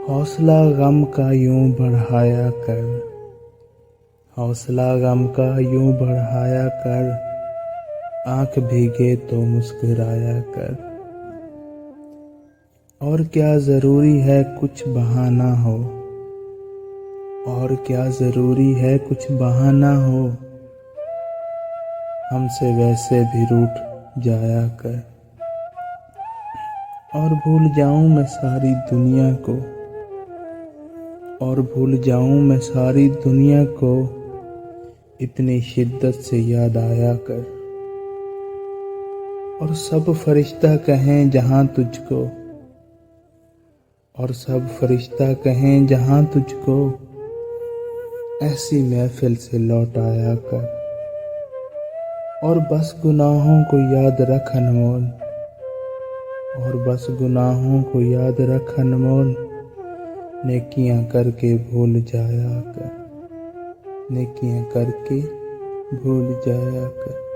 حوصلہ غم کا یوں بڑھایا کر، حوصلہ غم کا یوں بڑھایا کر، آنکھ بھیگے تو مسکرایا کر۔ اور کیا ضروری ہے کچھ بہانہ ہو، اور کیا ضروری ہے کچھ بہانہ ہو، ہم سے ویسے بھی روٹھ جایا کر۔ اور بھول جاؤں میں ساری دنیا کو، اور بھول جاؤں میں ساری دنیا کو، اتنی شدت سے یاد آیا کر۔ اور سب فرشتہ کہیں جہاں تجھ کو، اور سب فرشتہ کہیں جہاں تجھ کو، ایسی محفل سے لوٹ آیا کر۔ اور بس گناہوں کو یاد رکھ انمول، اور بس گناہوں کو یاد رکھ انمول، نیکیاں کر کے بھول جایا کر، نیکیاں کر کے بھول جایا کر۔